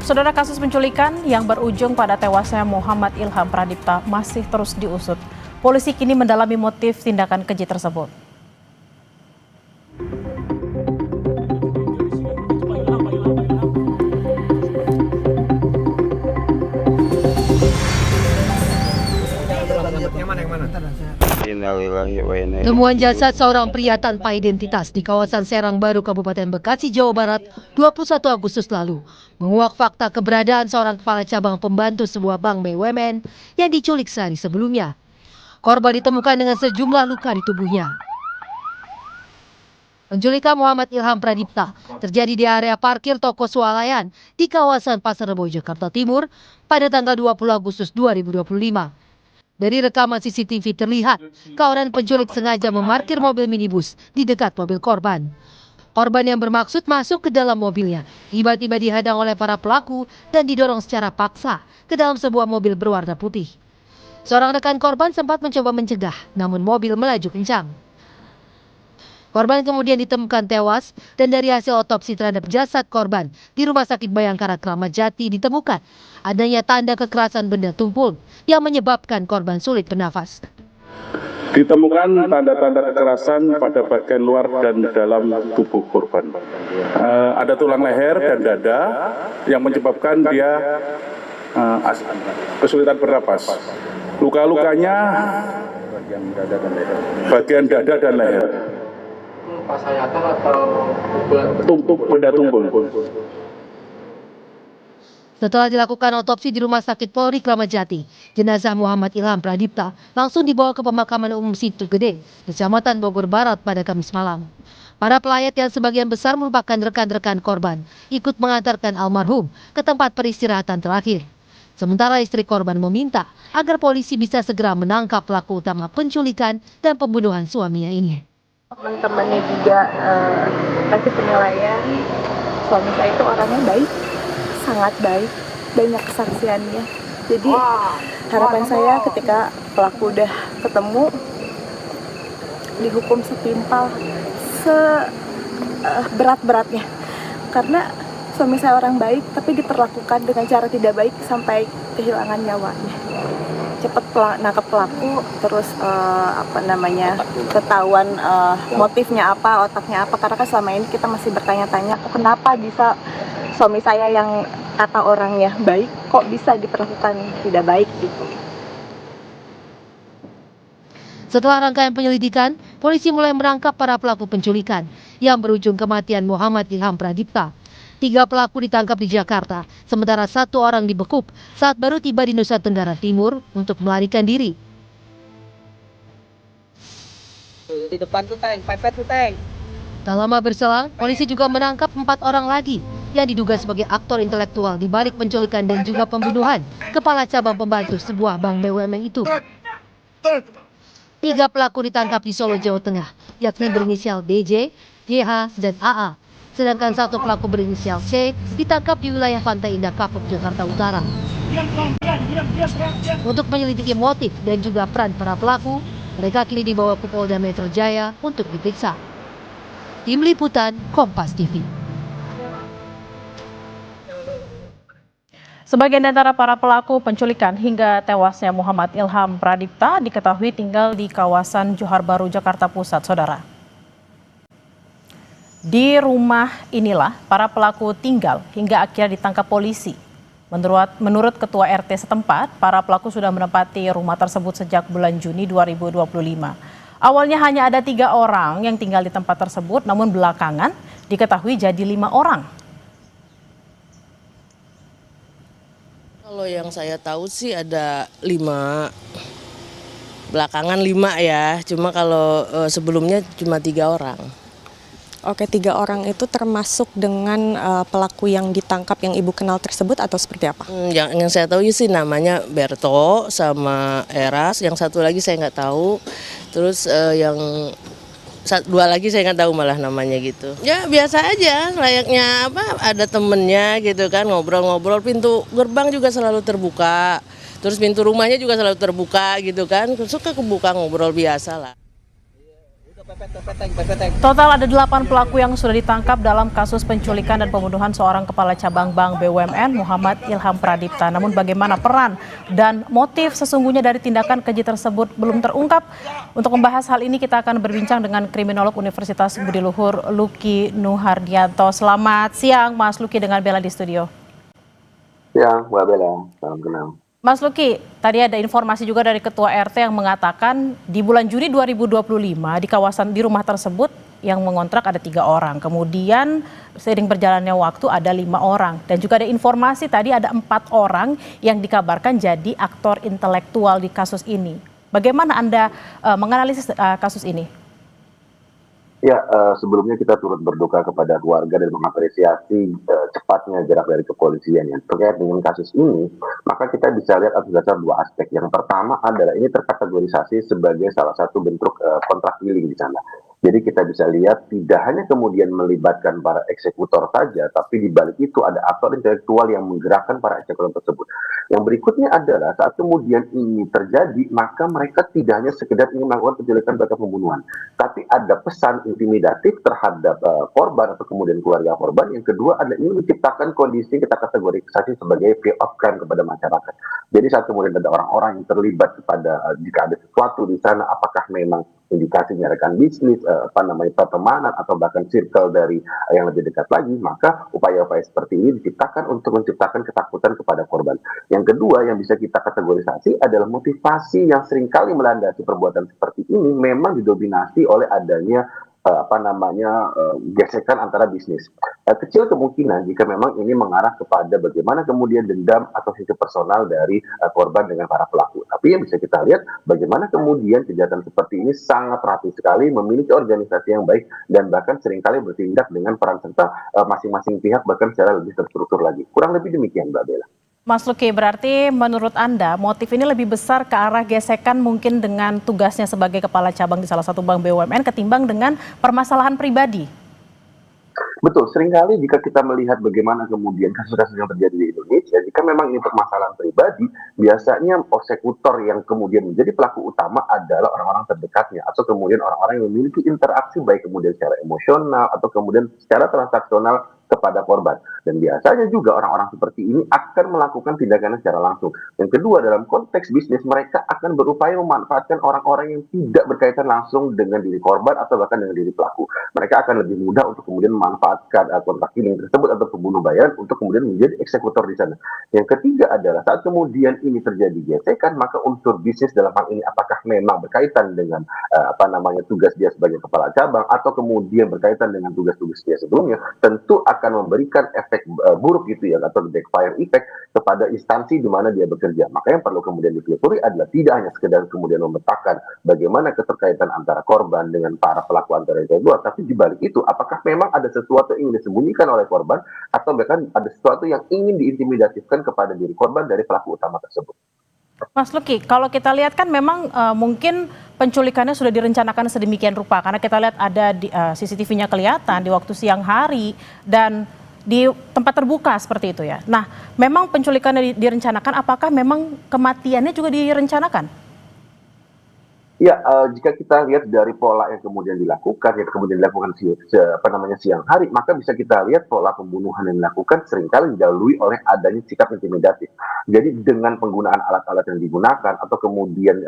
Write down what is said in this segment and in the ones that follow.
Saudara, kasus penculikan yang berujung pada tewasnya Muhammad Ilham Pradipta masih terus diusut. Polisi kini mendalami motif tindakan keji tersebut. Temuan jasad seorang pria tanpa identitas di kawasan Serang Baru, Kabupaten Bekasi, Jawa Barat, 21 Agustus lalu menguak fakta keberadaan seorang kepala cabang pembantu sebuah bank BUMN yang diculik sehari sebelumnya. Korban ditemukan dengan sejumlah luka di tubuhnya. Penculikan Muhammad Ilham Pradipta terjadi di area parkir toko swalayan di kawasan Pasar Rebo, Jakarta Timur pada tanggal 20 Agustus 2025. Dari rekaman CCTV terlihat, kawanan penculik sengaja memarkir mobil minibus di dekat mobil korban. Korban yang bermaksud masuk ke dalam mobilnya tiba-tiba dihadang oleh para pelaku dan didorong secara paksa ke dalam sebuah mobil berwarna putih. Seorang rekan korban sempat mencoba mencegah, namun mobil melaju kencang. Korban kemudian ditemukan tewas dan dari hasil otopsi terhadap jasad korban di Rumah Sakit Bayangkara Kramat Jati ditemukan adanya tanda kekerasan benda tumpul yang menyebabkan korban sulit bernafas. Ditemukan tanda-tanda kekerasan pada bagian luar dan dalam tubuh korban. Ada tulang leher dan dada yang menyebabkan dia kesulitan bernapas. Luka-lukanya bagian dada dan leher. Sayatan atau Benda tumpul. Setelah dilakukan otopsi di Rumah Sakit Polri Kramat Jati, jenazah Muhammad Ilham Pradipta langsung dibawa ke Pemakaman Umum Situ Gede, Kecamatan Bogor Barat pada Kamis malam. Para pelayat yang sebagian besar merupakan rekan-rekan korban ikut mengantarkan almarhum ke tempat peristirahatan terakhir. Sementara istri korban meminta agar polisi bisa segera menangkap pelaku utama penculikan dan pembunuhan suaminya ini. Teman-temannya juga kasih penilaian suami saya itu orangnya baik, sangat baik, banyak kesaksiannya. Jadi harapan saya ketika pelaku udah ketemu dihukum setimpal, seberat-beratnya. Karena suami saya orang baik tapi diperlakukan dengan cara tidak baik sampai kehilangan nyawanya. Cepat nangkep pelaku, terus ketahuan motifnya apa, otaknya apa, karena kan selama ini kita masih bertanya-tanya kenapa bisa suami saya yang kata orangnya baik kok bisa diperlakukan tidak baik gitu. Setelah rangkaian penyelidikan, polisi mulai merangkap para pelaku penculikan yang berujung kematian Muhammad Ilham Pradipta. 3 pelaku ditangkap di Jakarta, sementara 1 orang dibekuk saat baru tiba di Nusa Tenggara Timur untuk melarikan diri. Di depan tuh Teng, pepet tuh Teng. Tak lama berselang, polisi juga menangkap 4 orang lagi yang diduga sebagai aktor intelektual di balik penculikan dan juga pembunuhan kepala cabang pembantu sebuah bank BUMN itu. 3 pelaku ditangkap di Solo, Jawa Tengah, yakni berinisial DJ, YH, dan AA. Sedangkan 1 pelaku berinisial C ditangkap di wilayah Pantai Indah Kapuk, Jakarta Utara. Untuk menyelidiki motif dan juga peran para pelaku, mereka kini dibawa ke Polda Metro Jaya untuk diperiksa. Tim Liputan Kompas TV. Sebagian antara para pelaku penculikan hingga tewasnya Muhammad Ilham Pradipta diketahui tinggal di kawasan Johar Baru, Jakarta Pusat, saudara. Di rumah inilah para pelaku tinggal hingga akhirnya ditangkap polisi. Menurut Ketua RT setempat, para pelaku sudah menempati rumah tersebut sejak bulan Juni 2025. Awalnya hanya ada 3 orang yang tinggal di tempat tersebut, namun belakangan diketahui jadi 5 orang. Kalau yang saya tahu sih ada 5, belakangan 5 ya, cuma kalau sebelumnya cuma 3 orang. Oke, 3 orang itu termasuk dengan pelaku yang ditangkap yang Ibu kenal tersebut atau seperti apa? Yang saya tahu sih namanya Berto sama Eras, yang satu lagi saya nggak tahu. Terus yang 2 lagi saya nggak tahu malah namanya gitu. Ya biasa aja, layaknya ada temennya gitu kan, ngobrol-ngobrol, pintu gerbang juga selalu terbuka. Terus pintu rumahnya juga selalu terbuka gitu kan, suka kebuka ngobrol biasa lah. Total ada 8 pelaku yang sudah ditangkap dalam kasus penculikan dan pembunuhan seorang kepala cabang Bank BUMN Muhammad Ilham Pradipta. Namun bagaimana peran dan motif sesungguhnya dari tindakan keji tersebut belum terungkap. Untuk membahas hal ini kita akan berbincang dengan kriminolog Universitas Budi Luhur Luki Nuhardianto. Selamat siang Mas Luki dengan Bella di studio. Ya, Mbak Bella, salam kenal. Mas Luki, tadi ada informasi juga dari Ketua RT yang mengatakan di bulan Juni 2025 di rumah tersebut yang mengontrak ada 3 orang. Kemudian seiring berjalannya waktu ada 5 orang. Dan juga ada informasi tadi ada 4 orang yang dikabarkan jadi aktor intelektual di kasus ini. Bagaimana Anda menganalisis kasus ini? Ya, sebelumnya kita turut berduka kepada keluarga dan mengapresiasi cepatnya gerak dari kepolisian yang terkait dengan kasus ini. Maka kita bisa lihat atas dasar 2 aspek. Yang pertama adalah ini terkategorisasi sebagai salah satu bentuk kontrak dealing di sana. Jadi kita bisa lihat tidak hanya kemudian melibatkan para eksekutor saja, tapi di balik itu ada aktor intelektual yang menggerakkan para eksekutor tersebut. Yang berikutnya adalah saat kemudian ini terjadi, maka mereka tidak hanya sekedar ingin melakukan penculikan bahkan pembunuhan, tapi ada pesan intimidatif terhadap korban atau kemudian keluarga korban. Yang kedua adalah ingin menciptakan kondisi kita kategorisasi sebagai fear of crime kepada masyarakat. Jadi saat kemudian ada orang-orang yang terlibat kepada jika ada sesuatu di sana, apakah memang indikasinya rekan bisnis, pertemanan atau bahkan circle dari yang lebih dekat lagi, maka upaya-upaya seperti ini diciptakan untuk menciptakan ketakutan kepada korban. Yang kedua yang bisa kita kategorisasi adalah motivasi yang seringkali melandasi perbuatan seperti ini memang didominasi oleh adanya gesekan antara bisnis. Kecil kemungkinan jika memang ini mengarah kepada bagaimana kemudian dendam atau sisi personal dari korban dengan para pelaku. Tapi yang bisa kita lihat bagaimana kemudian kejahatan seperti ini sangat rapi sekali, memiliki organisasi yang baik dan bahkan seringkali bertindak dengan peran serta masing-masing pihak bahkan secara lebih terstruktur lagi. Kurang lebih demikian, Mbak Bella. Mas Luki, berarti menurut Anda motif ini lebih besar ke arah gesekan mungkin dengan tugasnya sebagai kepala cabang di salah satu bank BUMN ketimbang dengan permasalahan pribadi? Betul, seringkali jika kita melihat bagaimana kemudian kasus-kasus yang terjadi di Indonesia, jika memang ini permasalahan pribadi, biasanya eksekutor yang kemudian menjadi pelaku utama adalah orang-orang terdekatnya, atau kemudian orang-orang yang memiliki interaksi baik kemudian secara emosional, atau kemudian secara transaksional kepada korban. Dan biasanya juga orang-orang seperti ini akan melakukan tindakan secara langsung. Yang kedua, dalam konteks bisnis, mereka akan berupaya memanfaatkan orang-orang yang tidak berkaitan langsung dengan diri korban atau bahkan dengan diri pelaku. Mereka akan lebih mudah untuk kemudian memanfaatkan kontrak dealing tersebut atau pembunuh bayaran untuk kemudian menjadi eksekutor di sana. Yang ketiga adalah saat kemudian ini terjadi gesekan, maka unsur bisnis dalam hal ini apakah memang berkaitan dengan tugas dia sebagai kepala cabang atau kemudian berkaitan dengan tugas-tugas dia sebelumnya, tentu akan memberikan efek buruk gitu ya, atau backfire effect kepada instansi di mana dia bekerja. Maka yang perlu kemudian ditelusuri adalah tidak hanya sekedar kemudian memetakan bagaimana keterkaitan antara korban dengan para pelaku antara yang kedua, tapi di balik itu apakah memang ada sesuatu yang ingin disembunyikan oleh korban atau bahkan ada sesuatu yang ingin diintimidatifkan kepada diri korban dari pelaku utama tersebut. Mas Luki, kalau kita lihat kan memang mungkin penculikannya sudah direncanakan sedemikian rupa karena kita lihat ada di CCTV-nya kelihatan di waktu siang hari dan di tempat terbuka seperti itu ya. Nah, memang penculikannya direncanakan, apakah memang kematiannya juga direncanakan? Ya, jika kita lihat dari pola yang kemudian dilakukan, siang hari, maka bisa kita lihat pola pembunuhan yang dilakukan seringkali didahului oleh adanya sikap intimidatif. Jadi dengan penggunaan alat-alat yang digunakan atau kemudian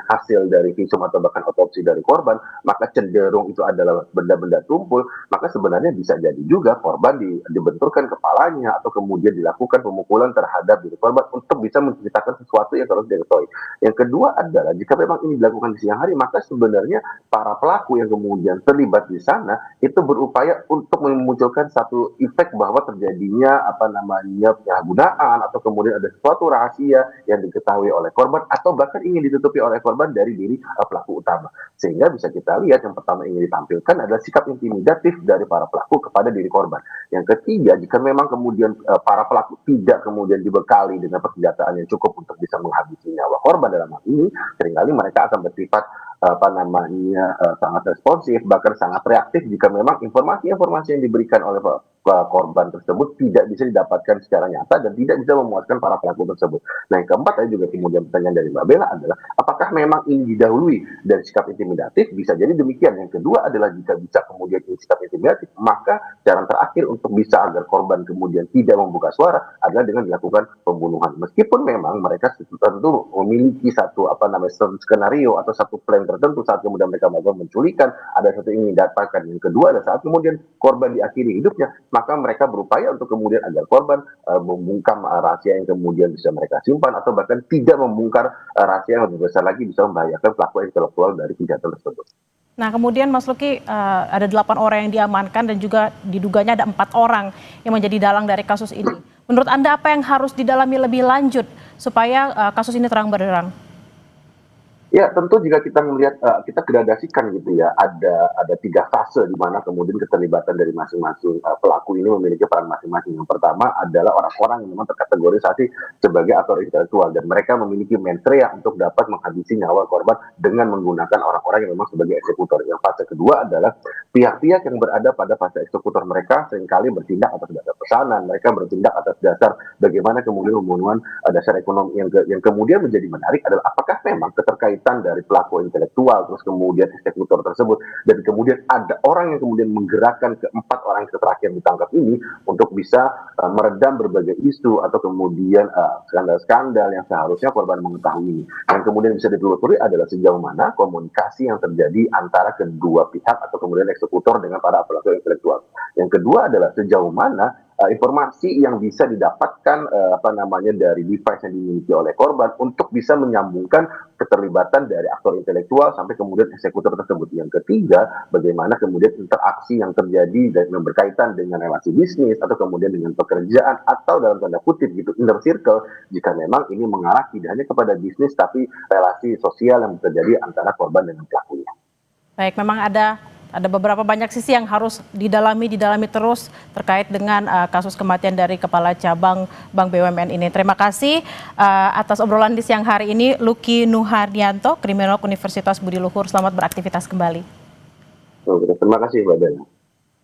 hasil dari visum atau bahkan otopsi dari korban, maka cenderung itu adalah benda-benda tumpul, maka sebenarnya bisa jadi juga korban dibenturkan kepalanya atau kemudian dilakukan pemukulan terhadap diri korban untuk bisa menceritakan sesuatu yang harus diketahui. Yang kedua adalah jika memang ini dilakukan di siang hari, maka sebenarnya para pelaku yang kemudian terlibat di sana itu berupaya untuk memunculkan satu efek bahwa terjadinya penyalahgunaan atau kemudian ada suatu rahasia yang diketahui oleh korban atau bahkan ingin ditutupi oleh korban dari diri pelaku utama. Sehingga bisa kita lihat yang pertama ingin ditampilkan adalah sikap intimidatif dari para pelaku kepada diri korban. Yang ketiga, jika memang kemudian para pelaku tidak kemudian dibekali dengan persenjataan yang cukup untuk bisa menghabisi nyawa korban dalam hal ini, seringkali mereka akan bersifat sangat responsif bahkan sangat reaktif jika memang informasi-informasi yang diberikan oleh korban tersebut tidak bisa didapatkan secara nyata dan tidak bisa memuaskan para pelaku tersebut. Nah, yang keempat tadi juga kemudian pertanyaan dari Mbak Bella adalah apakah memang ini didahului dari sikap intimidatif? Bisa jadi demikian. Yang kedua adalah jika bisa kemudian ini sikap intimidatif, maka cara terakhir untuk bisa agar korban kemudian tidak membuka suara adalah dengan dilakukan pembunuhan. Meskipun memang mereka tentu memiliki satu skenario atau satu plan tertentu saat kemudian mereka melakukan penculikan, ada satu ingin didapatkan. Yang kedua adalah saat kemudian korban diakhiri hidupnya, maka mereka berupaya untuk kemudian agar korban membungkam rahasia yang kemudian bisa mereka simpan atau bahkan tidak membongkar rahasia yang lebih besar lagi bisa membahayakan pelaku intelektual dari kejahatan tersebut. Nah, kemudian Mas Luki, ada 8 orang yang diamankan dan juga diduganya ada 4 orang yang menjadi dalang dari kasus ini. Menurut Anda apa yang harus didalami lebih lanjut supaya kasus ini terang benderang? Ya, tentu jika kita melihat, kita gradasikan gitu ya, ada 3 fase di mana kemudian keterlibatan dari masing-masing pelaku ini memiliki peran masing-masing. Yang pertama adalah orang-orang yang memang terkategorisasi sebagai aktor intelektual dan mereka memiliki mensrea untuk dapat menghabisi nyawa korban dengan menggunakan orang-orang yang memang sebagai eksekutor. Yang fase kedua adalah pihak-pihak yang berada pada fase eksekutor, mereka seringkali bertindak atas dasar pesanan, mereka bertindak atas dasar bagaimana kemudian pembunuhan dasar ekonomi. Yang kemudian menjadi menarik adalah apakah memang keterkaitan dari pelaku intelektual terus kemudian eksekutor tersebut dan kemudian ada orang yang kemudian menggerakkan keempat orang yang terakhir ditangkap ini untuk bisa meredam berbagai isu atau kemudian skandal-skandal yang seharusnya korban mengetahui. Yang kemudian bisa ditelusuri adalah sejauh mana komunikasi yang terjadi antara kedua pihak atau kemudian eksekutor dengan para pelaku intelektual. Yang kedua adalah sejauh mana informasi yang bisa didapatkan dari device yang dimiliki oleh korban untuk bisa menyambungkan keterlibatan dari aktor intelektual sampai kemudian eksekutor tersebut. Yang ketiga, bagaimana kemudian interaksi yang terjadi dan yang berkaitan dengan relasi bisnis atau kemudian dengan pekerjaan atau dalam tanda kutip gitu inner circle jika memang ini mengarah tidak hanya kepada bisnis tapi relasi sosial yang terjadi antara korban dengan pelakunya. Baik, memang ada beberapa banyak sisi yang harus didalami terus terkait dengan kasus kematian dari Kepala Cabang Bank BUMN ini. Terima kasih atas obrolan di siang hari ini, Luki Nuhardianto, Kriminolog Universitas Budi Luhur. Selamat beraktivitas kembali. Terima kasih, Mbak Dana.